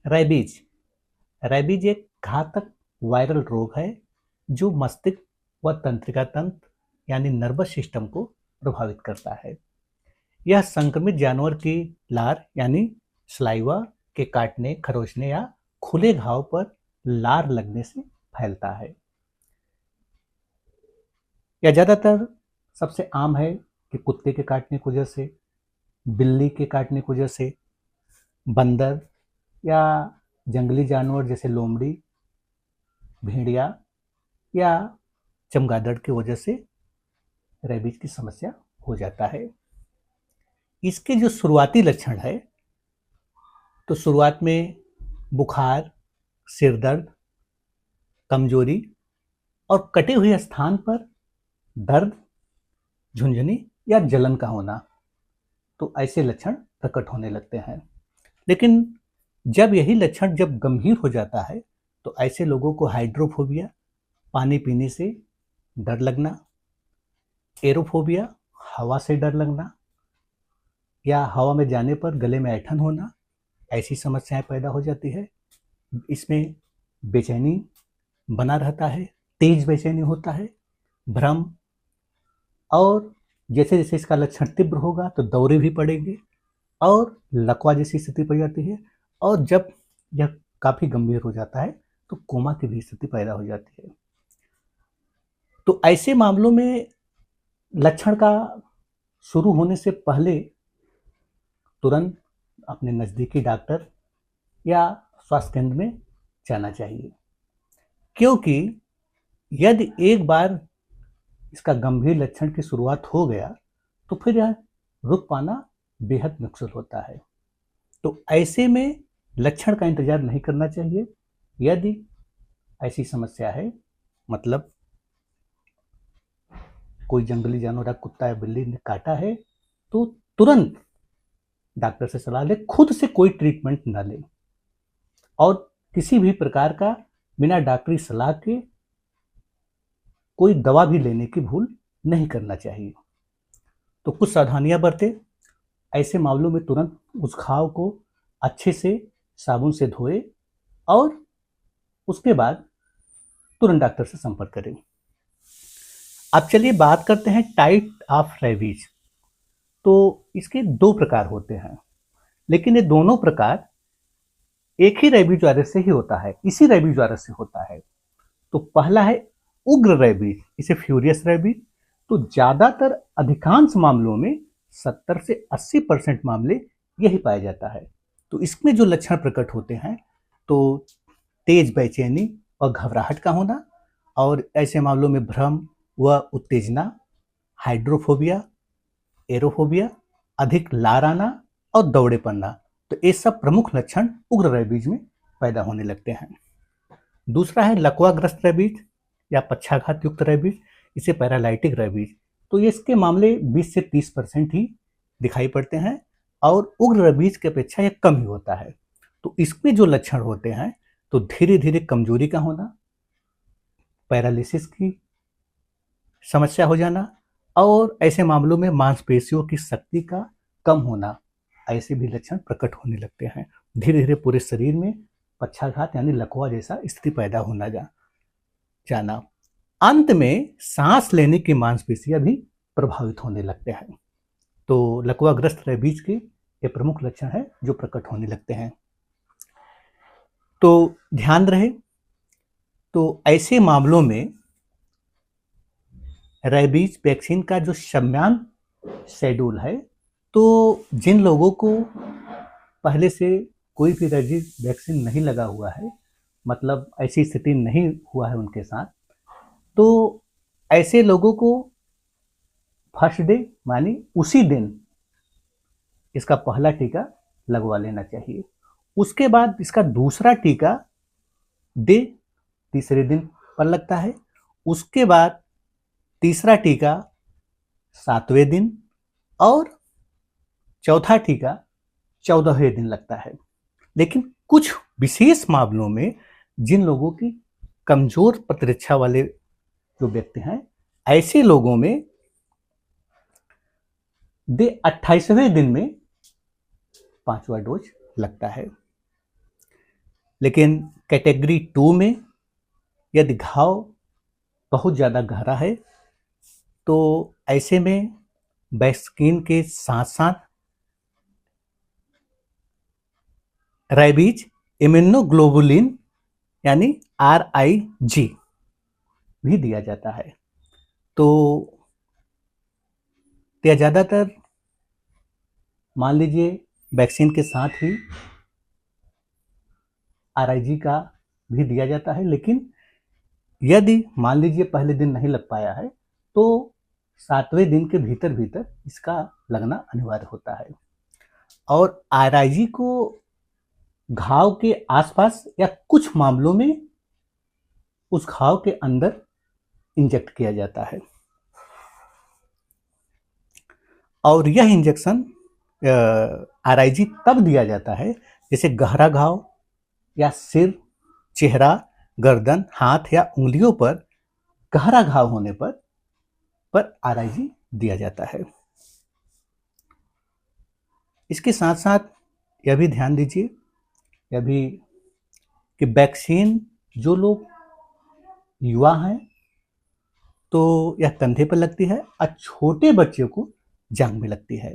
Rabies rabies एक घातक viral रोग है जो मस्तिष्क व तंत्रिका तंत्र यानी नर्वस सिस्टम को प्रभावित करता है। यह संक्रमित जानवर की लार यानी स्लाइवा के काटने, खरोचने या खुले घाव पर लार लगने से फैलता है। यह ज्यादातर सबसे आम है कि कुत्ते के काटने की वजह से, बिल्ली के काटने की वजह से, बंदर या जंगली जानवर जैसे लोमड़ी, भेड़िया या चमगादड़ की वजह से रेबीज की समस्या हो जाता है। इसके जो शुरुआती लक्षण है तो शुरुआत में बुखार, सिर दर्द, कमजोरी और कटे हुए स्थान पर दर्द, झुंझुनी या जलन का होना, तो ऐसे लक्षण प्रकट होने लगते हैं। लेकिन जब यही लक्षण जब गंभीर हो जाता है तो ऐसे लोगों को हाइड्रोफोबिया, पानी पीने से डर लगना, एरोफोबिया, हवा से डर लगना या हवा में जाने पर गले में ऐंठन होना, ऐसी समस्याएं पैदा हो जाती है। इसमें बेचैनी बना रहता है, तेज बेचैनी होता है, भ्रम, और जैसे जैसे इसका लक्षण तीव्र होगा तो दौरे भी पड़ेंगे और लकवा जैसी स्थिति पड़ जाती है, और जब यह काफी गंभीर हो जाता है तो कोमा की भी स्थिति पैदा हो जाती है। तो ऐसे मामलों में लक्षण का शुरू होने से पहले तुरंत अपने नजदीकी डॉक्टर या स्वास्थ्य केंद्र में जाना चाहिए, क्योंकि यदि एक बार इसका गंभीर लक्षण की शुरुआत हो गया तो फिर यह रुक पाना बेहद मुश्किल होता है। तो ऐसे में लक्षण का इंतजार नहीं करना चाहिए। यदि ऐसी समस्या है, मतलब कोई जंगली जानवर या कुत्ता या बिल्ली ने काटा है, तो तुरंत डॉक्टर से सलाह ले, खुद से कोई ट्रीटमेंट न ले और किसी भी प्रकार का बिना डॉक्टरी सलाह के कोई दवा भी लेने की भूल नहीं करना चाहिए। तो कुछ सावधानियां बरतें। ऐसे मामलों में तुरंत उस घाव को अच्छे से साबुन से धोए और उसके बाद तुरंत डॉक्टर से संपर्क करें। अब चलिए बात करते हैं टाइप ऑफ रेबीज। तो इसके दो प्रकार होते हैं, लेकिन ये दोनों प्रकार एक ही रेबीज वायरस से ही होता है, इसी रेबीज वायरस से होता है। तो पहला है उग्र रेबीज, इसे फ्यूरियस रेबीज। तो ज्यादातर अधिकांश मामलों में 70 से 80% मामले यही पाया जाता है। तो इसमें जो लक्षण प्रकट होते हैं तो तेज बेचैनी और घबराहट का होना, और ऐसे मामलों में भ्रम व उत्तेजना, हाइड्रोफोबिया, एरोफोबिया, अधिक लार आना और दौड़े पड़ना, तो ये सब प्रमुख लक्षण उग्र रेबीज में पैदा होने लगते हैं। दूसरा है लकवाग्रस्त रेबीज या पक्षाघात युक्त रेबीज, इसे पैरालाइटिक रेबीज। तो ये इसके मामले 20 से 30% ही दिखाई पड़ते हैं और उग्र रेबीज की अपेक्षा यह कम ही होता है। तो इसमें जो लक्षण होते हैं तो धीरे धीरे कमजोरी का होना, पैरालिसिस की समस्या हो जाना, और ऐसे मामलों में मांसपेशियों की शक्ति का कम होना, ऐसे भी लक्षण प्रकट होने लगते हैं। धीरे धीरे पूरे शरीर में पक्षाघात यानी लकवा जैसा स्थिति पैदा होना जाना। अंत में सांस लेने की मांसपेशियां भी प्रभावित होने लगते हैं। तो लकवाग्रस्त रेबीज के ये प्रमुख लक्षण है जो प्रकट होने लगते हैं। तो ध्यान रहे, तो ऐसे मामलों में रेबीज वैक्सीन का जो सम्मान शेड्यूल है, तो जिन लोगों को पहले से कोई भी रेबीज वैक्सीन नहीं लगा हुआ है, मतलब ऐसी स्थिति नहीं हुआ है उनके साथ, तो ऐसे लोगों को फर्स्ट डे मानी उसी दिन इसका पहला टीका लगवा लेना चाहिए। उसके बाद इसका दूसरा टीका डे तीसरे दिन पर लगता है। उसके बाद तीसरा टीका 7वें दिन और चौथा टीका 14वें दिन लगता है। लेकिन कुछ विशेष मामलों में जिन लोगों की कमजोर प्रतिरक्षा वाले जो व्यक्ति हैं, ऐसे लोगों में डे 28वें दिन में 5वां डोज लगता है। लेकिन कैटेगरी 2 में यदि घाव बहुत ज़्यादा गहरा है तो ऐसे में वैक्सीन के साथ साथ रैबीज इम्यूनोग्लोबुलिन यानी RIG भी दिया जाता है। तो यह ज़्यादातर मान लीजिए वैक्सीन के साथ ही RIG का भी दिया जाता है, लेकिन यदि मान लीजिए पहले दिन नहीं लग पाया है तो 7वें दिन के भीतर भीतर इसका लगना अनिवार्य होता है। और RIG को घाव के आसपास या कुछ मामलों में उस घाव के अंदर इंजेक्ट किया जाता है। और यह इंजेक्शन RIG तब दिया जाता है जैसे गहरा घाव या सिर, चेहरा, गर्दन, हाथ या उंगलियों पर गहरा घाव होने पर RIG दिया जाता है। इसके साथ साथ यह भी ध्यान दीजिए कि वैक्सीन जो लोग युवा हैं तो यह कंधे पर लगती है और छोटे बच्चों को जांघ में लगती है।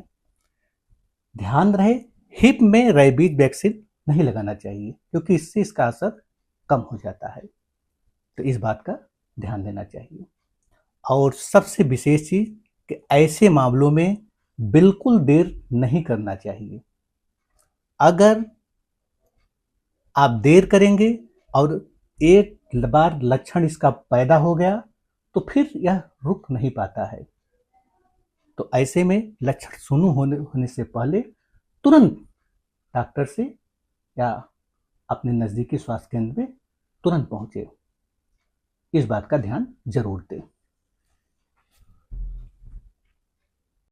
ध्यान रहे हिप में रेबीज वैक्सीन नहीं लगाना चाहिए क्योंकि इससे इसका असर कम हो जाता है, तो इस बात का ध्यान देना चाहिए। और सबसे विशेष चीज कि ऐसे मामलों में बिल्कुल देर नहीं करना चाहिए। अगर आप देर करेंगे और एक बार लक्षण इसका पैदा हो गया तो फिर यह रुक नहीं पाता है। तो ऐसे में लक्षण शुरू होने से पहले तुरंत डॉक्टर से या अपने नज़दीकी स्वास्थ्य केंद्र में तुरंत पहुंचे। इस बात का ध्यान जरूर दें।